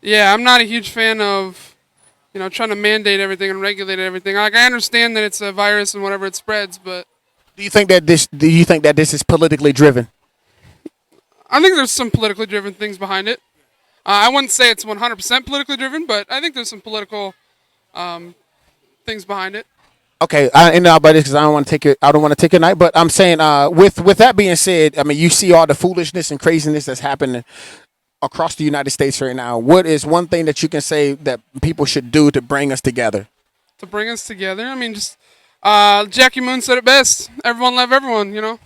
Speaker 11: I'm not a huge fan of, trying to mandate everything and regulate everything. Like, I understand that it's a virus and whatever it spreads, but
Speaker 1: Do you think that this is politically driven?
Speaker 11: I think there's some politically driven things behind it. I wouldn't say it's 100% politically driven, but I think there's some political things behind it.
Speaker 1: Okay, I ain't know about this because I don't want to take it. I don't want to take your night. But I'm saying, with that being said, I mean, you see all the foolishness and craziness that's happening across the United States right now. What is one thing that you can say that people should do to bring us together?
Speaker 11: To bring us together, I mean, just Jackie Moon said it best. Everyone love everyone, you know.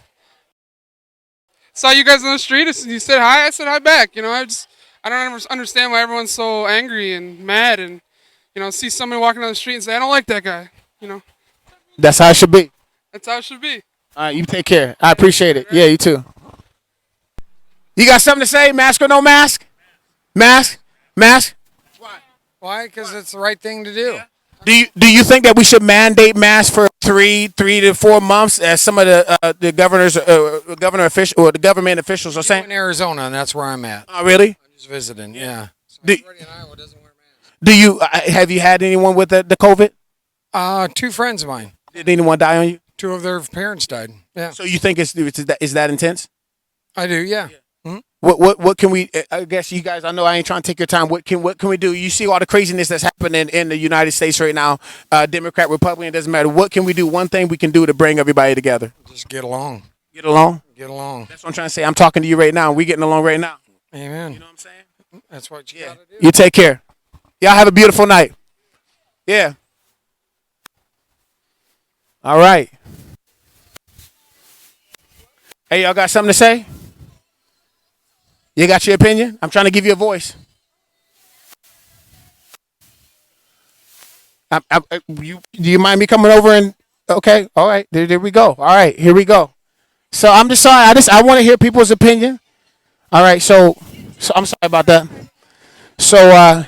Speaker 11: Saw you guys on the street. You said hi. I said hi back. You know, I don't ever understand why everyone's so angry and mad, and see somebody walking down the street and say I don't like that guy. You know,
Speaker 1: That's how it should be.
Speaker 11: that's how it should be.
Speaker 1: All right, you take care. I appreciate it. Yeah, you too. You got something to say? Mask or no mask? Mask? Mask?
Speaker 12: Why? Because it's the right thing to do.
Speaker 1: Do you think that we should mandate masks for three to 4 months, as some of the the government officials are saying?
Speaker 12: In Arizona, and that's where I'm at.
Speaker 1: Oh, really?
Speaker 12: I'm just visiting. Yeah.
Speaker 1: Do, do you have you had anyone with the COVID?
Speaker 12: Two friends of mine.
Speaker 1: Did anyone die on you?
Speaker 12: Two of their parents died. Yeah.
Speaker 1: So you think is that intense?
Speaker 12: I do. Yeah.
Speaker 1: What can we? I guess you guys. I know I ain't trying to take your time. What can we do? You see all the craziness that's happening in the United States right now. Democrat, Republican, it doesn't matter. What can we do? One thing we can do to bring everybody together.
Speaker 12: Just get along.
Speaker 1: Get along.
Speaker 12: Get along.
Speaker 1: That's what I'm trying to say. I'm talking to you right now. We getting along right now.
Speaker 12: Amen.
Speaker 1: You know what I'm saying?
Speaker 12: That's what you gotta do.
Speaker 1: You take care. Y'all have a beautiful night. Yeah. All right. Hey, y'all got something to say? You got your opinion? I'm trying to give you a voice. Do you mind me coming over and okay? All right, there we go. All right, here we go. So I'm just sorry. I want to hear people's opinion. All right, so I'm sorry about that. So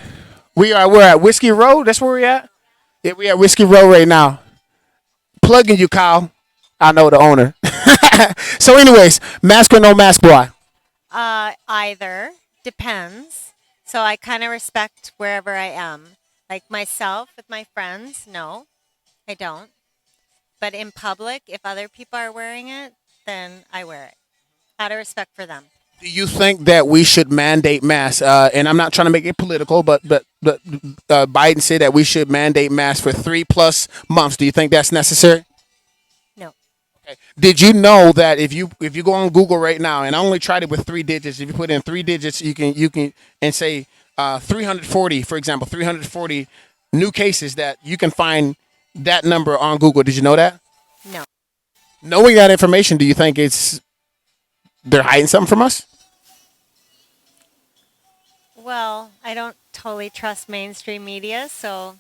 Speaker 1: we're at Whiskey Road. That's where we're at. Yeah, we at Whiskey Road right now. Plugging you, Kyle. I know the owner. So, anyways, mask or no mask, boy?
Speaker 13: Either. Depends. So I kind of respect wherever I am. Like myself with my friends, no, I don't. But in public, if other people are wearing it, then I wear it. Out of respect for them.
Speaker 1: Do you think that we should mandate masks? And I'm not trying to make it political, but Biden said that we should mandate masks for 3+ months. Do you think that's necessary?
Speaker 13: No.
Speaker 1: Okay. Did you know that if you go on Google right now, and I only tried it with 3 digits. If you put in 3 digits, you can and say 340, for example, 340 new cases, that you can find that number on Google. Did you know that?
Speaker 13: No.
Speaker 1: Knowing that information, do you think they're hiding something from us?
Speaker 13: Well, I don't totally trust mainstream media, so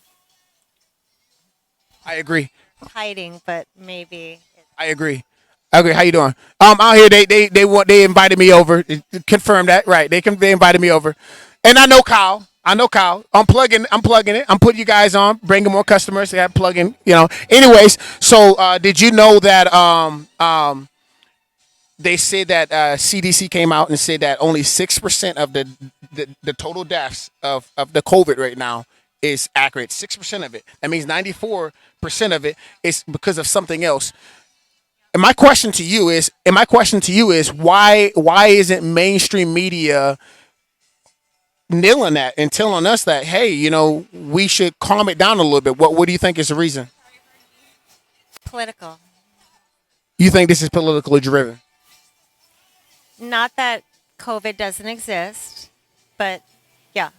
Speaker 1: I agree.
Speaker 13: hiding, but maybe.
Speaker 1: I agree. How you doing? Out here they invited me over. Confirm that, right? They invited me over, and I know Kyle. I'm plugging it. I'm putting you guys on, bringing more customers. Yeah, plugging. Anyways, so did you know that they said that CDC came out and said that only 6% of the total deaths of the COVID right now is accurate. 6% of it. That means 94% of it is because of something else. And my question to you is why isn't mainstream media nailing that and telling us that, hey, we should calm it down a little bit? What do you think is the reason?
Speaker 13: Political.
Speaker 1: You think this is politically driven?
Speaker 13: Not that COVID doesn't exist, but yeah.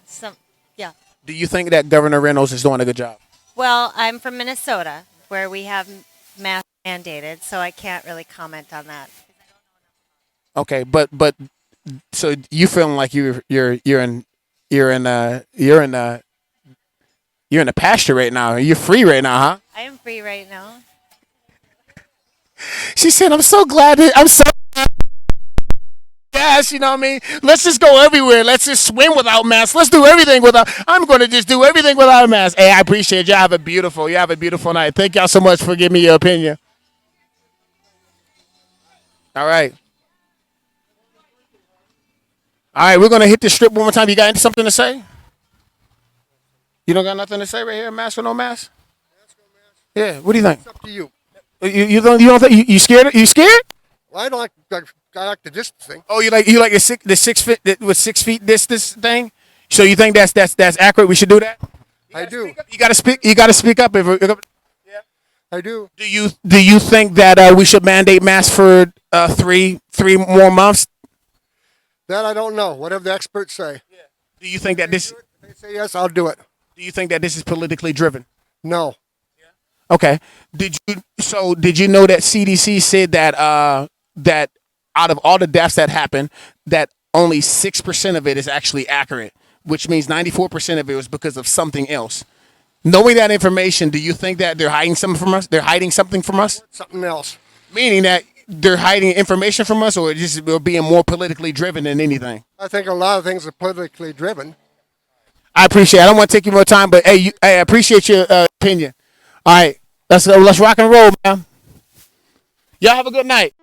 Speaker 1: Do you think that Governor Reynolds is doing a good job?
Speaker 13: Well, I'm from Minnesota, where we have mask mandated, so I can't really comment on that.
Speaker 1: Okay, but so you feeling like you're in the pasture right now? You're free right now, huh?
Speaker 13: I am free right now.
Speaker 1: She said, "I'm so glad. I'm so." Yes, you know what I mean? Let's just go everywhere. Let's just swim without masks. Let's do everything without. I'm going to just do everything without a mask. Hey, I appreciate you. You have a beautiful night. Thank y'all so much for giving me your opinion. All right. We're going to hit the strip one more time. You got something to say? You don't got nothing to say right here? Mask or no mask? Yeah. What do you think?
Speaker 14: It's up to you.
Speaker 1: You don't think you scared? You scared?
Speaker 14: Well, I like the distance thing.
Speaker 1: Oh, you like the 6 feet with 6 feet distance thing? So you think that's accurate? We should do that?
Speaker 14: I do.
Speaker 1: You got to speak up. Yeah.
Speaker 14: I do.
Speaker 1: Do you think that we should mandate masks for three more months?
Speaker 14: That I don't know. Whatever the experts say.
Speaker 1: Do you think that this?
Speaker 14: If they say yes, I'll do it.
Speaker 1: Do you think that this is politically driven?
Speaker 14: No.
Speaker 1: Okay. Did you know that CDC said that that out of all the deaths that happen, that only 6% of it is actually accurate, which means 94% of it was because of something else. Knowing that information, do you think that they're hiding something from us? They're hiding something from us?
Speaker 14: Something else.
Speaker 1: Meaning that they're hiding information from us, or just we're being more politically driven than anything?
Speaker 14: I think a lot of things are politically driven.
Speaker 1: I appreciate it. I don't want to take you more time, but hey, I appreciate your opinion. All right, let's rock and roll, man. Y'all have a good night.